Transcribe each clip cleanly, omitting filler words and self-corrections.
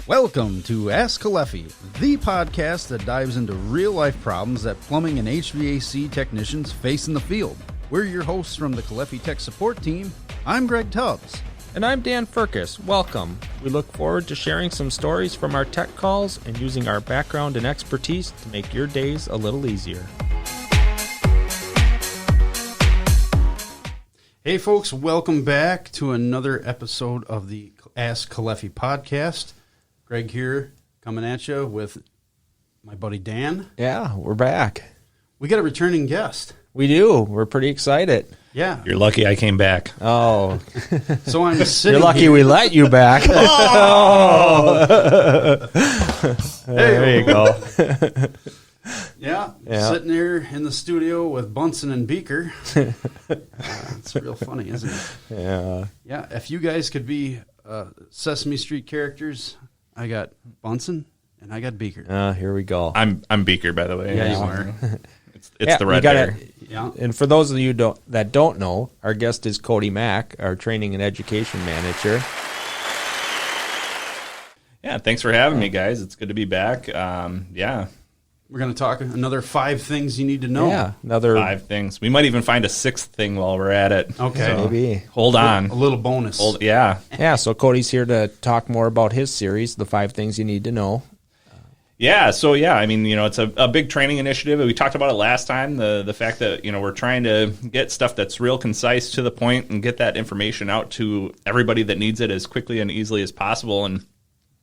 Welcome to Ask Caleffi, the podcast that dives into real-life problems that plumbing and HVAC technicians face in the field. We're your hosts from the Caleffi Tech Support Team. I'm Greg Tubbs. And I'm Dan Furcus. Welcome. We look forward to sharing some stories from our tech calls and using our background and expertise to make your days a little easier. Hey folks, welcome back to another episode of the Ask Caleffi podcast. Greg here, coming at you with my buddy Dan. Yeah, we're back. We got a returning guest. We do. We're pretty excited. Yeah. You're lucky I came back. Oh. So I'm sitting You're lucky here. we let you back. Oh! There you go. Yeah, Yeah. sitting there in the studio with Bunsen and Beaker. It's real funny, isn't it? Yeah. Yeah, if you guys could be Sesame Street characters, I got Bunsen and I got Beaker. Here we go. I'm Beaker, by the way. Yeah, you are. It's Yeah, the we red gotta- hair. Yeah. And for those of you that don't know, our guest is Cody Mack, our training and education manager. Yeah, thanks for having me, guys. It's good to be back. Yeah, We're going to talk another 5 things you need to know. Yeah, another 5 things. We might even find a 6th thing while we're at it. Okay. So, maybe. hold A on. little bonus. Yeah. Yeah, so Cody's here to talk more about his series, the 5 things you need to know. Yeah, so I mean, it's a big training initiative. We talked about it last time, the fact that, we're trying to get stuff that's real concise to the point and get that information out to everybody that needs it as quickly and easily as possible.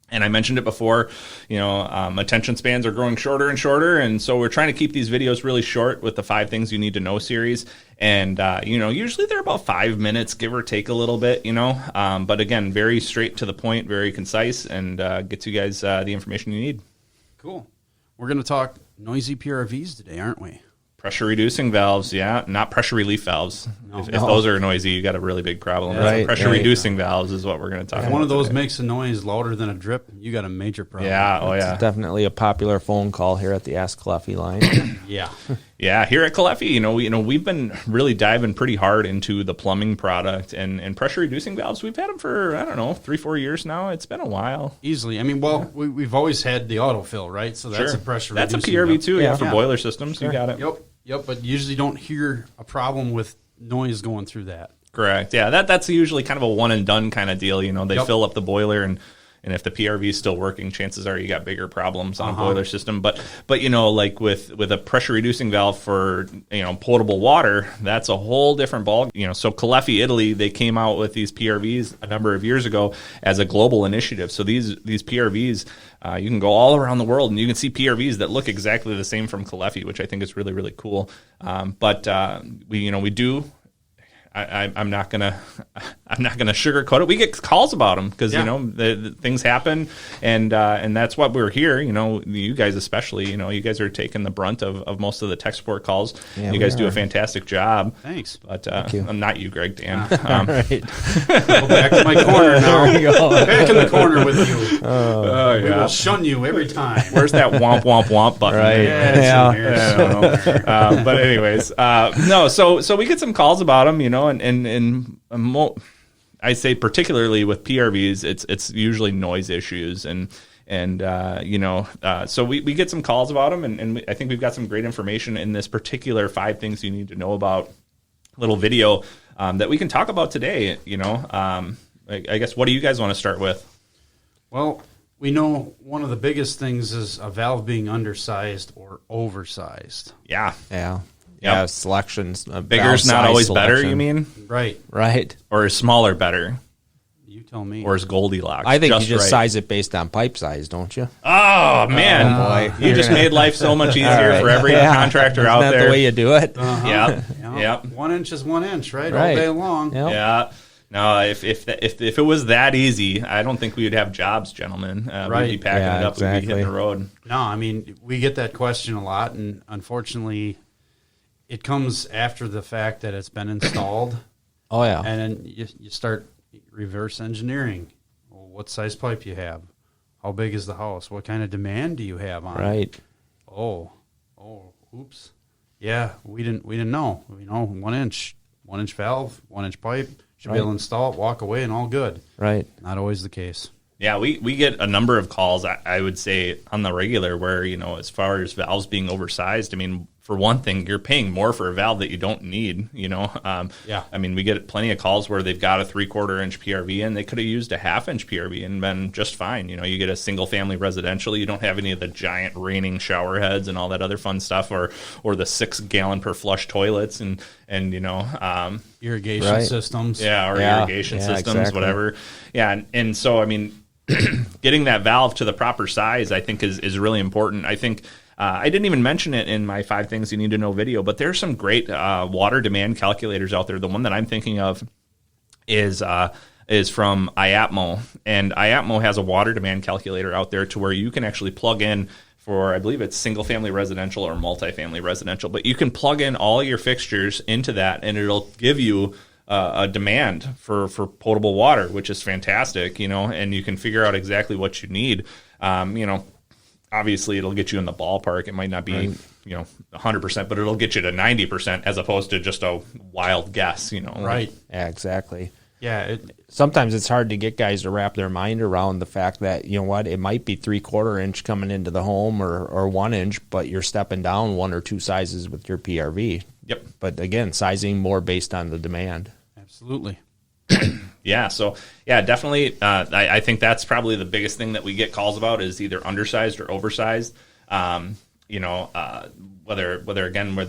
And I mentioned it before, attention spans are growing shorter and shorter, and so we're trying to keep these videos really short with the 5 things you need to know series. And, usually they're about 5 minutes, give or take a little bit, but again, very straight to the point, very concise, and gets you guys the information you need. Cool. We're going to talk noisy PRVs today, aren't we? Pressure reducing valves, not pressure relief valves. No. If those are noisy, you got a really big problem. Yeah. Right, Pressure right. reducing valves is what we're going to talk If about. one of those today. makes a noise louder than a drip, you got a major problem. Yeah, oh yeah. Definitely a popular phone call here at the Ask Caleffi line. Yeah. Yeah, here at Caleffi, we've been really diving pretty hard into the plumbing product and pressure reducing valves. We've had them for 3-4 years now. It's been a while. Easily. I mean, we've always had the autofill, right? So that's Sure. a pressure That's a reducing PRV valve. too. Yeah, for Yeah. boiler systems, you got it. Yep, but you usually don't hear a problem with noise going through that. Correct. Yeah, that's usually kind of a one and done kind of deal. They Yep. fill up the boiler and if the PRV is still working, chances are you got bigger problems on a boiler system. But like with a pressure reducing valve for potable water, that's a whole different ball. So Caleffi, Italy, they came out with these PRVs a number of years ago as a global initiative. So these PRVs, you can go all around the world and you can see PRVs that look exactly the same from Caleffi, which I think is really, really cool. But we do. I'm not gonna sugarcoat it. We get calls about them because the things happen, and that's what we're here. You guys especially. You guys are taking the brunt of most of the tech support calls. Yeah, you guys do a fantastic job. Thanks. But you. I'm not you, Greg. Dan. Right. Go back to my corner now. There you go. Back in the corner with you. Oh We will shun you every time. Where's that womp womp womp button? Right. Yeah, it's Yeah. in there, I don't know. But anyways, no. So we get some calls about them, and I say particularly with PRVs, it's usually noise issues, and so we get some calls about them, and I think we've got some great information in this particular 5 things you need to know about little video that we can talk about today. I guess, what do you guys want to start with? Well, we know one of the biggest things is a valve being undersized or oversized. Yeah. Yeah. Yep. Yeah, selections. Bigger's not always better, you mean? Right. Right. Or is smaller better? You tell me. Or is Goldilocks? I think you just right? size it based on pipe size, don't you? Oh, man. Oh, boy. You just made life so much easier All right. for every Yeah. contractor Isn't out that there. the way you do it? Yep. Yeah. Yep. 1 inch is 1 inch, right? All Right. day long. Yep. Yeah. No, if it was that easy, I don't think we would have jobs, gentlemen. Right. We'd be packing Yeah, it up and be exactly. hitting the road. No, I mean, we get that question a lot, and unfortunately, it comes after the fact that it's been installed, Oh, yeah. and then you start reverse engineering. Well, what size pipe you have? How big is the house? What kind of demand do you have on it? Right. Oh, oops. Yeah, we didn't know. 1 inch valve, 1 inch pipe. Should be able to install it, walk away, and all good. Right. Not always the case. Yeah, we get a number of calls, I would say, on the regular where, as far as valves being oversized, I mean, for one thing, you're paying more for a valve that you don't need, Yeah. I mean, we get plenty of calls where they've got a 3/4 inch PRV and they could have used a 1/2 inch PRV and been just fine. You get a single family residential, you don't have any of the giant raining shower heads and all that other fun stuff, or the 6 gallon per flush toilets and irrigation systems. Yeah, or irrigation systems, exactly. whatever. Yeah, and so, I mean, getting that valve to the proper size, I think, is really important. I think I didn't even mention it in my 5 things you need to know video, but there's some great water demand calculators out there. The one that I'm thinking of is from IAPMO, and IAPMO has a water demand calculator out there to where you can actually plug in for, I believe it's single family residential or multifamily residential, but you can plug in all your fixtures into that, and it'll give you a demand for potable water, which is fantastic, and you can figure out exactly what you need. Obviously it'll get you in the ballpark. It might not be, 100%, but it'll get you to 90% as opposed to just a wild guess, Right. Yeah, exactly. Yeah. Sometimes it's hard to get guys to wrap their mind around the fact that, it might be 3/4 inch coming into the home or 1 inch, but you're stepping down 1 or 2 sizes with your PRV. Yep. But again, sizing more based on the demand. Absolutely. Yeah. So yeah, definitely. I think that's probably the biggest thing that we get calls about is either undersized or oversized. Whether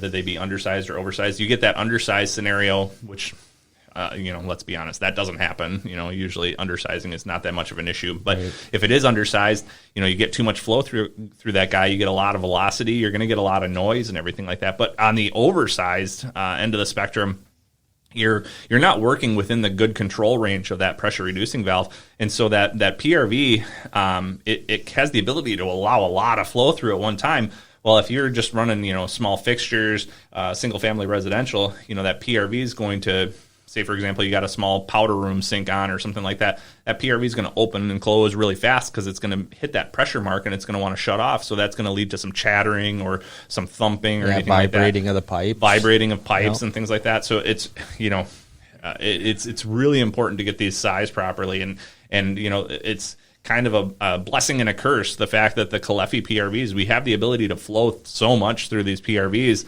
they be undersized or oversized, you get that undersized scenario, which, let's be honest, that doesn't happen. Usually undersizing is not that much of an issue. But if it is undersized, you get too much flow through that guy. You get a lot of velocity. You're going to get a lot of noise and everything like that. But on the oversized end of the spectrum, you're not working within the good control range of that pressure reducing valve, and so that PRV it has the ability to allow a lot of flow through at one time. Well, if you're just running small fixtures, single family residential, that PRV is going to, say for example, you got a small powder room sink on or something like that. That PRV is going to open and close really fast because it's going to hit that pressure mark and it's going to want to shut off. So that's going to lead to some chattering or some thumping or anything like that. Vibrating of the pipes. Vibrating of pipes and things like that. So it's it's really important to get these sized properly, and it's kind of a blessing and a curse, the fact that the Caleffi PRVs, we have the ability to flow so much through these PRVs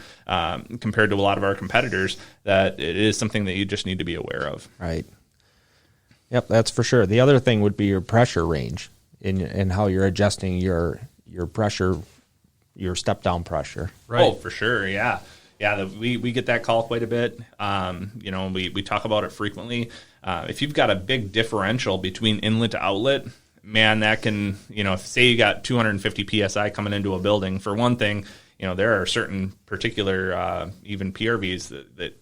compared to a lot of our competitors, that it is something that you just need to be aware of. Right. Yep, that's for sure. The other thing would be your pressure range and how you're adjusting your pressure, your step down pressure. Right. Oh, for sure. Yeah. Yeah, we get that call quite a bit. We talk about it frequently. If you've got a big differential between inlet to outlet, man, that can, say you got 250 PSI coming into a building, for one thing, there are certain particular even PRVs that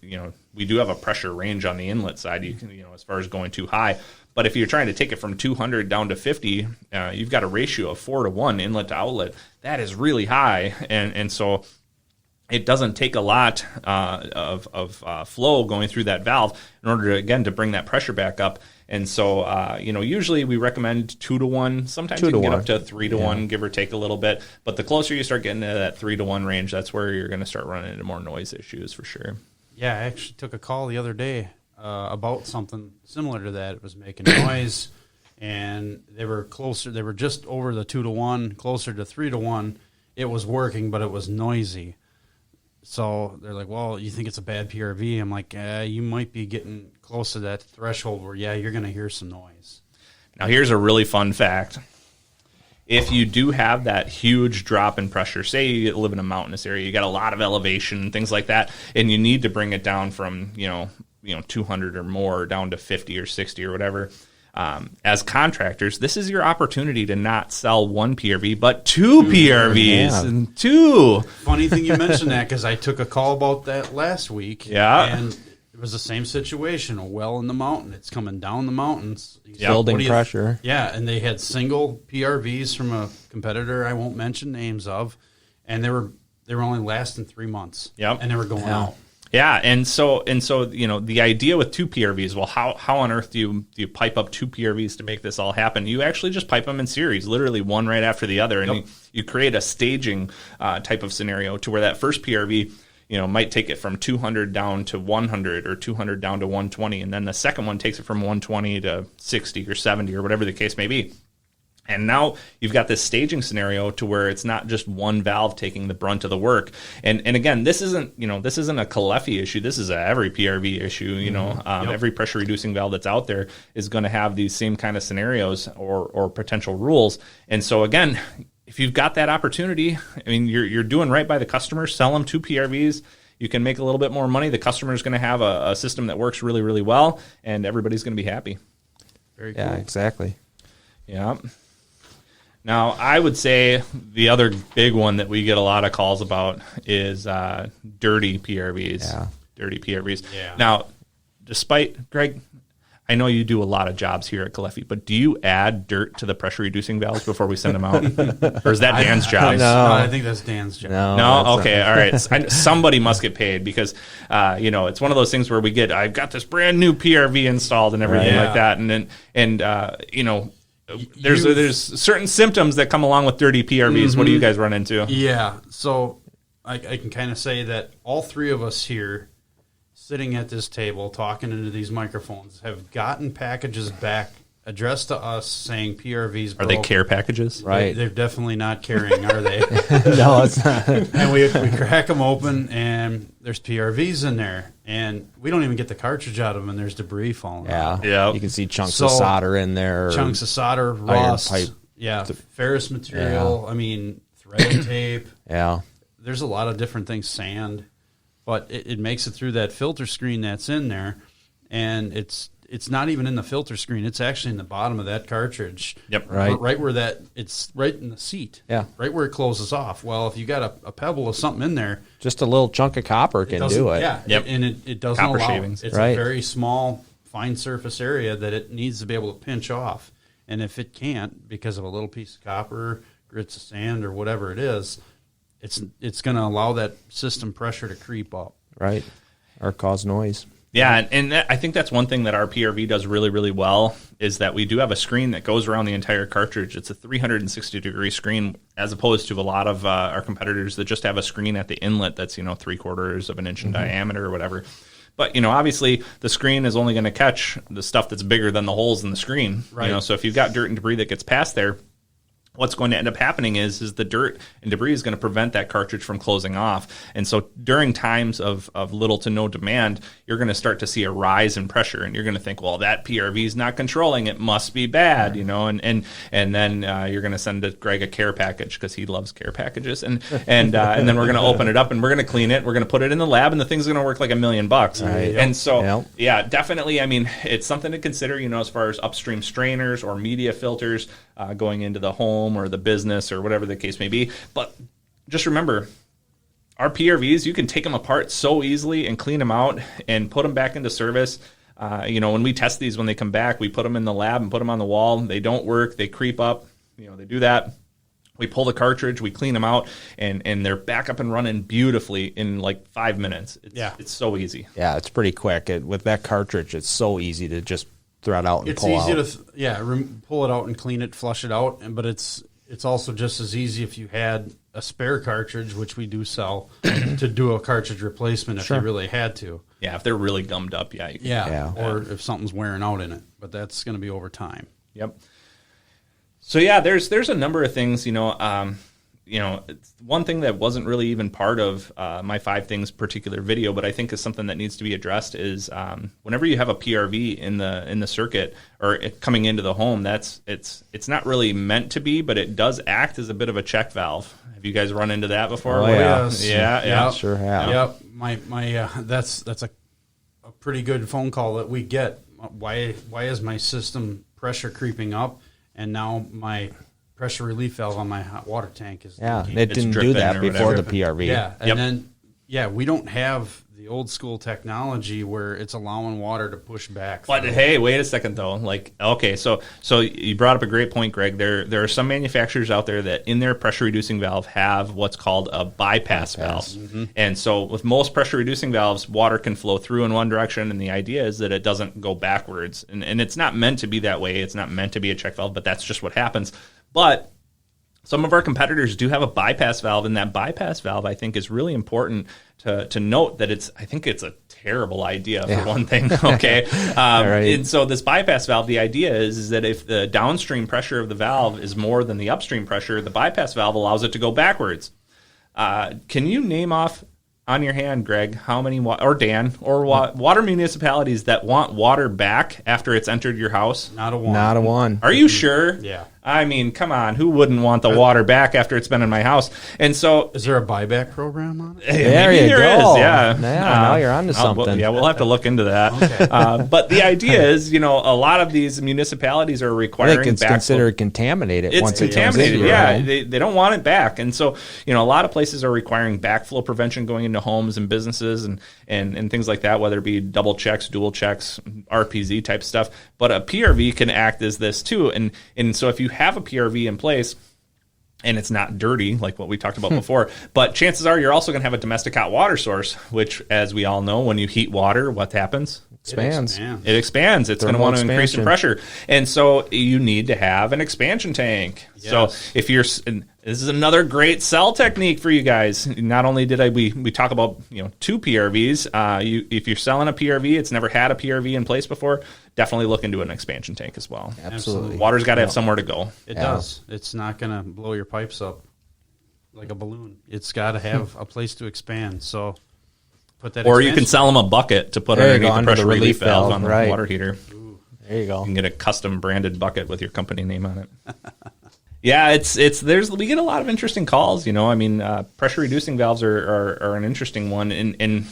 we do have a pressure range on the inlet side, you can, as far as going too high. But if you're trying to take it from 200 down to 50, you've got a ratio of 4-to-1 inlet to outlet. That is really high, and so it doesn't take a lot of flow going through that valve in order to bring that pressure back up. And so, usually we recommend 2-to-1. Sometimes you can get up to 3-to-1, give or take a little bit. But the closer you start getting to that 3-to-1 range, that's where you're going to start running into more noise issues for sure. Yeah, I actually took a call the other day about something similar to that. It was making noise, and they were closer. They were just over the 2-to-1, closer to 3-to-1. It was working, but it was noisy. So they're like, well, you think it's a bad PRV? I'm like, you might be getting close to that threshold where, you're going to hear some noise. Now, here's a really fun fact. If you do have that huge drop in pressure, say you live in a mountainous area, you got a lot of elevation, things like that, and you need to bring it down from, 200 or more down to 50 or 60 or whatever, as contractors, this is your opportunity to not sell one PRV, but 2 PRVs. And 2. Funny thing you mentioned that, because I took a call about that last week. Yeah. And it was the same situation. A well in the mountain. It's coming down the mountains. Building pressure. Yeah, and they had single PRVs from a competitor I won't mention names of, and they were only lasting 3 months. Yep. And they were going out. Yeah, and so the idea with 2 PRVs, well, how on earth do you pipe up 2 PRVs to make this all happen? You actually just pipe them in series, literally one right after the other, and you create a staging type of scenario to where that first PRV, might take it from 200 down to 100 or 200 down to 120, and then the second one takes it from 120 to 60 or 70 or whatever the case may be. And now you've got this staging scenario to where it's not just one valve taking the brunt of the work. And again, this isn't a Caleffi issue. This is every PRV issue. Every pressure reducing valve that's out there is going to have these same kind of scenarios or potential rules. And so again, if you've got that opportunity, I mean, you're doing right by the customer. Sell them 2 PRVs. You can make a little bit more money. The customer is going to have a system that works really, really well, and everybody's going to be happy. Very cool. Yeah, exactly. Yeah. Now, I would say the other big one that we get a lot of calls about is dirty PRVs. Yeah. Dirty PRVs. Yeah. Now, despite, Greg, I know you do a lot of jobs here at Caleffi, but do you add dirt to the pressure reducing valves before we send them out? Or is that Dan's job? No, I think that's Dan's job. No? Okay, all right. Somebody must get paid because, it's one of those things where I've got this brand new PRV installed and everything like that. There's certain symptoms that come along with dirty PRVs. What do you guys run into? Yeah, so I can kind of say that all 3 of us here sitting at this table talking into these microphones have gotten packages back addressed to us saying PRVs broke. Are they care packages? Right. They're definitely not caring, are they? No, it's not. And we crack them open, and there's PRVs in there. And we don't even get the cartridge out of them, and there's debris falling out. Yeah. You can see chunks of solder in there. Chunks of solder, rust. pipe. Yeah, ferrous material. I mean, threaded tape. Yeah. There's a lot of different things, sand. But it makes it through that filter screen that's in there, and it's not even in the filter screen. It's actually in the bottom of that cartridge. Yep. Right where it's right in the seat. Yeah. Right where it closes off. Well, if you got a pebble of something in there, Just a little chunk of copper can do it. Yeah. Yep. And it doesn't Copper allow shavings. It's Right. a very small, fine surface area that it needs to be able to pinch off. And if it can't, because of a little piece of copper, grits of sand, or whatever it is, it's going to allow that system pressure to creep up. Right. Or cause noise. Yeah, and I think that's one thing that our PRV does really, really well is that we do have a screen that goes around the entire cartridge. It's a 360-degree screen as opposed to a lot of our competitors that just have a screen at the inlet that's, 3/4 of an inch in diameter or whatever. But, obviously the screen is only going to catch the stuff that's bigger than the holes in the screen. Right. So if you've got dirt and debris that gets past there, what's going to end up happening is the dirt and debris is going to prevent that cartridge from closing off. And so during times of little to no demand, you're going to start to see a rise in pressure, and you're going to think, well, that PRV is not controlling. It must be bad, and then you're going to send Greg a care package because he loves care packages. And then we're going to open it up and we're going to clean it. We're going to put it in the lab, and the thing's going to work like $1 million. Right. And so, yeah, definitely. I mean, it's something to consider, as far as upstream strainers or media filters going into the home or the business or whatever the case may be. But just remember, our PRVs, you can take them apart so easily and clean them out and put them back into service. When we test these when they come back, we put them in the lab and put them on the wall. They don't work. They creep up. They do that. We pull the cartridge, we clean them out, and they're back up and running beautifully in like 5 minutes. It's so easy. Yeah, it's pretty quick. With that cartridge, it's so easy to just thread out and pull out. It's easy to pull it out and clean it, flush it out, but it's also just as easy if you had a spare cartridge, which we do sell, to do a cartridge replacement if you really had to. Yeah, if they're really gummed up, you can. Or if something's wearing out in it, but that's going to be over time. Yep. So yeah, there's a number of things, one thing that wasn't really even part of my 5 things particular video, but I think is something that needs to be addressed is whenever you have a PRV in the circuit or coming into the home, it's not really meant to be, but it does act as a bit of a check valve. Have you guys run into that before? Oh, yeah. Yes. Yeah. Sure have. Yep. My that's a pretty good phone call that we get. Why is my system pressure creeping up? And now my pressure relief valve on my hot water tank is leaking. It didn't do that before the PRV. Yeah, and then we don't have the old school technology where it's allowing water to push back. But hey, wait a second though. So you brought up a great point, Greg. There are some manufacturers out there that in their pressure reducing valve have what's called a bypass valve. Mm-hmm. And so with most pressure reducing valves, water can flow through in one direction, and the idea is that it doesn't go backwards. And it's not meant to be that way. It's not meant to be a check valve, but that's just what happens. But some of our competitors do have a bypass valve, and that bypass valve, I think, is really important to note that it's a terrible idea for one thing. Okay. And so this bypass valve, the idea is that if the downstream pressure of the valve is more than the upstream pressure, the bypass valve allows it to go backwards. Can you name off on your hand, Greg, how many, or Dan, or water municipalities that want water back after it's entered your house? Not a one. Not a one. Are you sure? Yeah. I mean, come on. Who wouldn't want the water back after it's been in my house? And so, is there a buyback program on it? There maybe you there go. is, yeah. Now you're onto something. We'll have to look into that. Okay. But the idea is, a lot of these municipalities are I requiring think it's considered contaminated It's once contaminated, it comes into your home. They don't want it back. And so, a lot of places are requiring backflow prevention going into homes and businesses and things like that, whether it be double checks, dual checks, RPZ type stuff. But a PRV can act as this too. And so if you have a PRV in place and it's not dirty, like what we talked about before, but chances are you're also going to have a domestic hot water source, which, as we all know, when you heat water, what happens? Expands. It expands. It's going to want to increase in pressure. And so you need to have an expansion tank. Yes. So if you're, and this is another great cell technique for you guys. Not only did we talk about, 2 PRVs, if you're selling a PRV, it's never had a PRV in place before, definitely look into an expansion tank as well. Absolutely. Water's got to have somewhere to go. It does. It's not going to blow your pipes up like a balloon. It's got to have a place to expand. So put that. Or you can sell them a bucket to put underneath the pressure relief valve on the right. water heater. Ooh, there you go. You can get a custom branded bucket with your company name on it. Yeah, we get a lot of interesting calls. Pressure reducing valves are an interesting one, and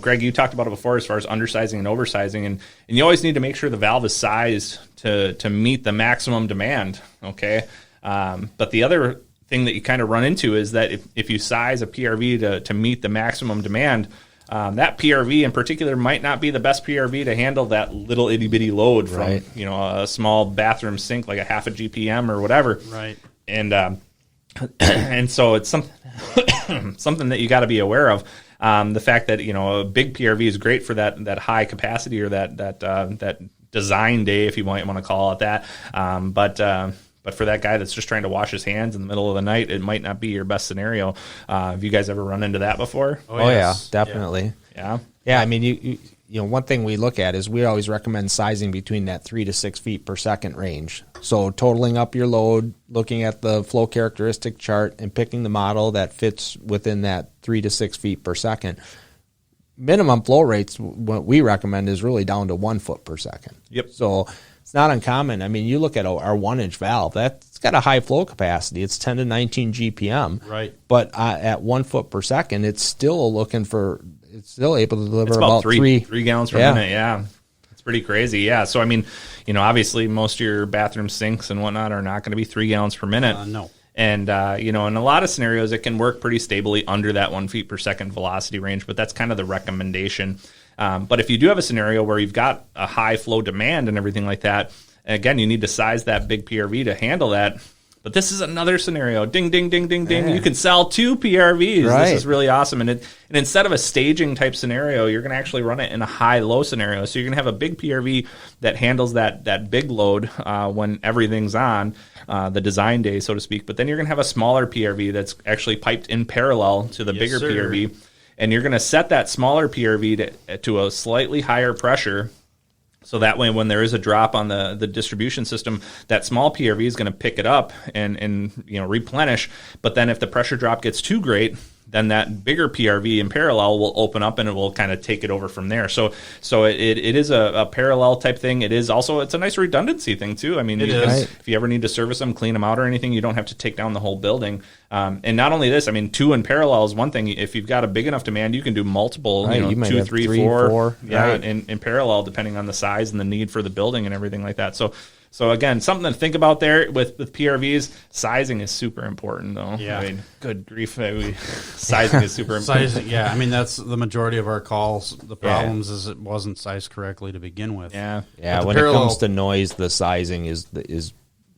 Greg, you talked about it before as far as undersizing and oversizing, and you always need to make sure the valve is sized to meet the maximum demand. Okay, but the other thing that you kind of run into is that if you size a PRV to meet the maximum demand, that PRV in particular might not be the best PRV to handle that little itty bitty load from a small bathroom sink, like a half a GPM or whatever. Right. And so it's something that you got to be aware of. The fact that a big PRV is great for that high capacity or that design day, if you might want to call it that. But for that guy that's just trying to wash his hands in the middle of the night, it might not be your best scenario. Have you guys ever run into that before? Oh yes. Yeah, definitely. Yeah. Yeah, I mean, one thing we look at is we always recommend sizing between that 3 to 6 feet per second range. So totaling up your load, looking at the flow characteristic chart, and picking the model that fits within that 3 to 6 feet per second. Minimum flow rates, what we recommend is really down to 1 foot per second. Yep. So it's not uncommon. I mean, you look at our 1-inch valve, that's got a high flow capacity. It's 10 to 19 GPM. Right. But at 1 foot per second, it's still able to deliver It's about 3 gallons per minute. Yeah. It's pretty crazy. Yeah. So, I mean, obviously most of your bathroom sinks and whatnot are not going to be 3 gallons per minute. No. And, in a lot of scenarios, it can work pretty stably under that 1 feet per second velocity range, but that's kind of the recommendation. But if you do have a scenario where you've got a high flow demand and everything like that, again, you need to size that big PRV to handle that. But this is another scenario. Ding, ding, ding, ding, ding. You can sell 2 PRVs. Right. This is really awesome. And instead of a staging type scenario, you're going to actually run it in a high-low scenario. So you're going to have a big PRV that handles that big load when everything's on, the design day, so to speak. But then you're going to have a smaller PRV that's actually piped in parallel to the bigger PRV. And you're going to set that smaller PRV to a slightly higher pressure. So that way, when there is a drop on the distribution system, that small PRV is going to pick it up and replenish. But then if the pressure drop gets too great, then that bigger PRV in parallel will open up and it will kind of take it over from there. So it is a parallel type thing. It's a nice redundancy thing too. I mean, if you ever need to service them, clean them out or anything, you don't have to take down the whole building. And not only this, I mean, 2 in parallel is one thing. If you've got a big enough demand, you can do multiple, 2, 3, 4, in parallel, depending on the size and the need for the building and everything like that. So again, something to think about there with PRVs. Sizing is super important, though. Yeah. I mean, good grief, sizing is super important. Sizing, yeah. I mean, that's the majority of our calls. The problems is it wasn't sized correctly to begin with. Yeah. Yeah. When it comes to noise, the sizing is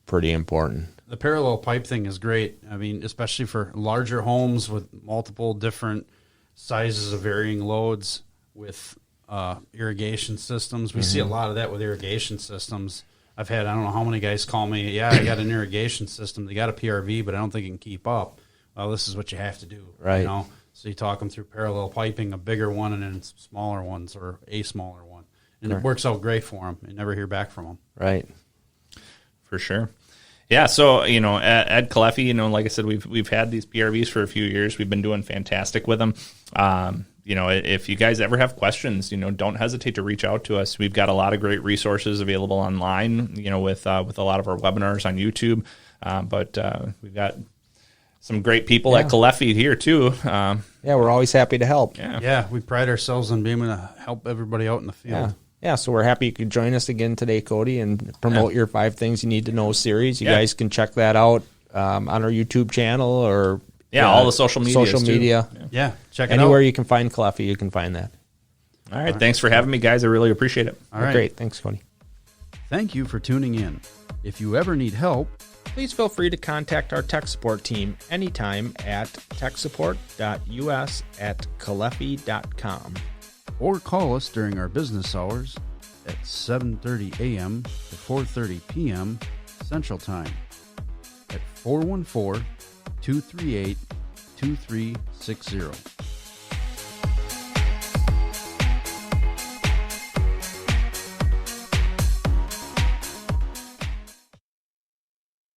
pretty important. The parallel pipe thing is great. I mean, especially for larger homes with multiple different sizes of varying loads with irrigation systems. We see a lot of that with irrigation systems. I've had, I don't know how many guys call me, yeah, I got an irrigation system. They got a PRV, but I don't think it can keep up. Well, this is what you have to do. Right. So you talk them through parallel piping, a bigger one and then some smaller ones or a smaller one. And it works out great for them. You never hear back from them. Right. For sure. Yeah, so, at Caleffi, like I said, we've had these PRVs for a few years. We've been doing fantastic with them. If you guys ever have questions, don't hesitate to reach out to us. We've got a lot of great resources available online, with a lot of our webinars on YouTube. But we've got some great people at Caleffi here, too. We're always happy to help. Yeah, we pride ourselves on being able to help everybody out in the field. Yeah, so we're happy you could join us again today, Cody, and promote your 5 Things You Need to Know series. You guys can check that out on our YouTube channel or all the social media. Yeah, check it anywhere out. you can find Caleffi, you can find that. All right, thanks for having me, guys. I really appreciate it. All right. Great, thanks, Cody. Thank you for tuning in. If you ever need help, please feel free to contact our tech support team anytime at techsupport.us@caleffi.com. or call us during our business hours at 7:30 a.m. to 4:30 p.m. Central Time at 414-238-2360.